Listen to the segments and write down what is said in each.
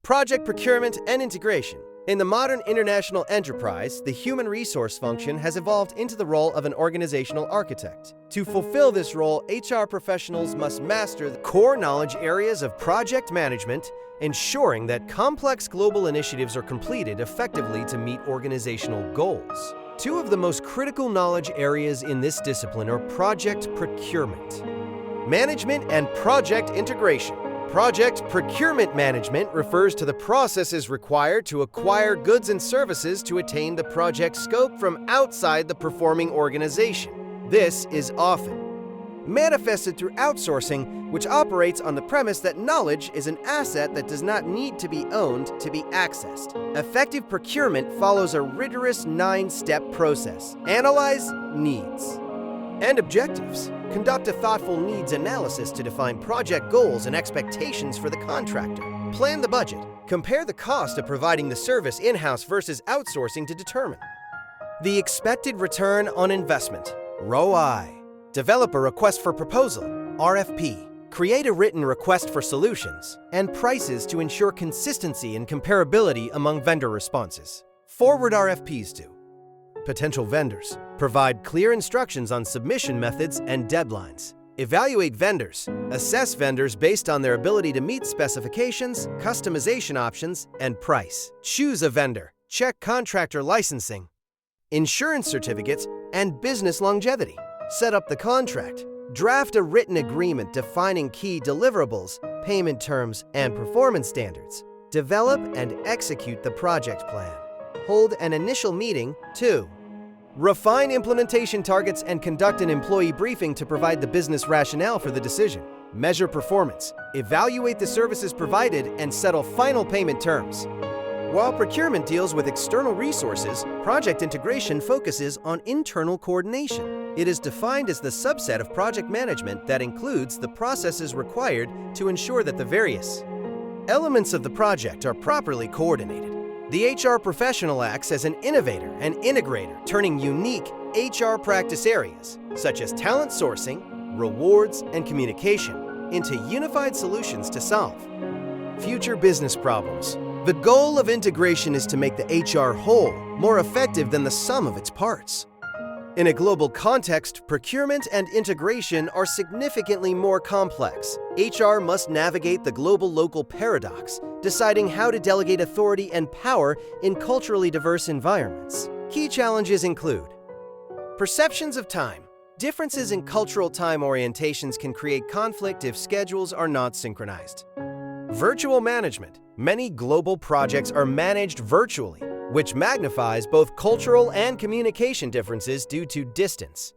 Project procurement and integration. In the modern international enterprise, the human resource function has evolved into the role of an organizational architect. To fulfill this role, HR professionals must master the core knowledge areas of project management, ensuring that complex global initiatives are completed effectively to meet organizational goals. Two of the most critical knowledge areas in this discipline are project procurement, management, and project integration. Project procurement management refers to the processes required to acquire goods and services to attain the project scope from outside the performing organization. This is often manifested through outsourcing, which operates on the premise that knowledge is an asset that does not need to be owned to be accessed. Effective procurement follows a rigorous 9-step process. Analyze needs and objectives. Conduct a thoughtful needs analysis to define project goals and expectations for the contractor. Plan the budget. Compare the cost of providing the service in-house versus outsourcing to determine the expected return on investment, ROI. Develop a request for proposal, RFP. Create a written request for solutions and prices to ensure consistency and comparability among vendor responses. Forward RFPs to potential vendors. Provide clear instructions on submission methods and deadlines. Evaluate vendors. Assess vendors based on their ability to meet specifications, customization options, and price. Choose a vendor. Check contractor licensing, insurance certificates, and business longevity. Set up the contract. Draft a written agreement defining key deliverables, payment terms, and performance standards. Develop and execute the project plan. Hold an initial meeting. 2. Refine implementation targets and conduct an employee briefing to provide the business rationale for the decision. Measure performance. Evaluate the services provided and settle final payment terms. While procurement deals with external resources, project integration focuses on internal coordination. It is defined as the subset of project management that includes the processes required to ensure that the various elements of the project are properly coordinated. The HR professional acts as an innovator and integrator, turning unique HR practice areas, such as talent sourcing, rewards, and communication, into unified solutions to solve future business problems. The goal of integration is to make the HR whole more effective than the sum of its parts. In a global context, procurement and integration are significantly more complex. HR must navigate the global-local paradox, deciding how to delegate authority and power in culturally diverse environments. Key challenges include perceptions of time. Differences in cultural time orientations can create conflict if schedules are not synchronized. Virtual management. Many global projects are managed virtually, which magnifies both cultural and communication differences due to distance.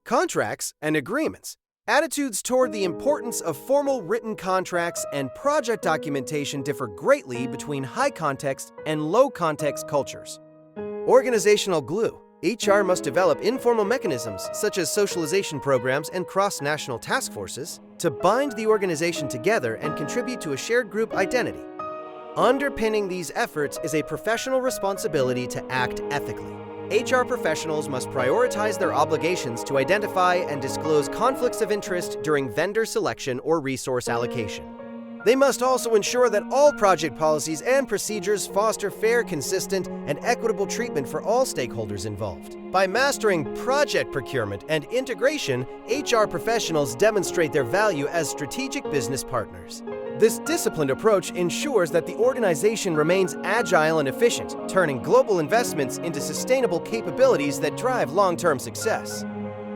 Contracts and agreements. Attitudes toward the importance of formal written contracts and project documentation differ greatly between high-context and low-context cultures. Organizational glue. HR must develop informal mechanisms such as socialization programs and cross-national task forces to bind the organization together and contribute to a shared group identity. Underpinning these efforts is a professional responsibility to act ethically. HR professionals must prioritize their obligations to identify and disclose conflicts of interest during vendor selection or resource allocation. They must also ensure that all project policies and procedures foster fair, consistent, and equitable treatment for all stakeholders involved. By mastering project procurement and integration, HR professionals demonstrate their value as strategic business partners. This disciplined approach ensures that the organization remains agile and efficient, turning global investments into sustainable capabilities that drive long-term success.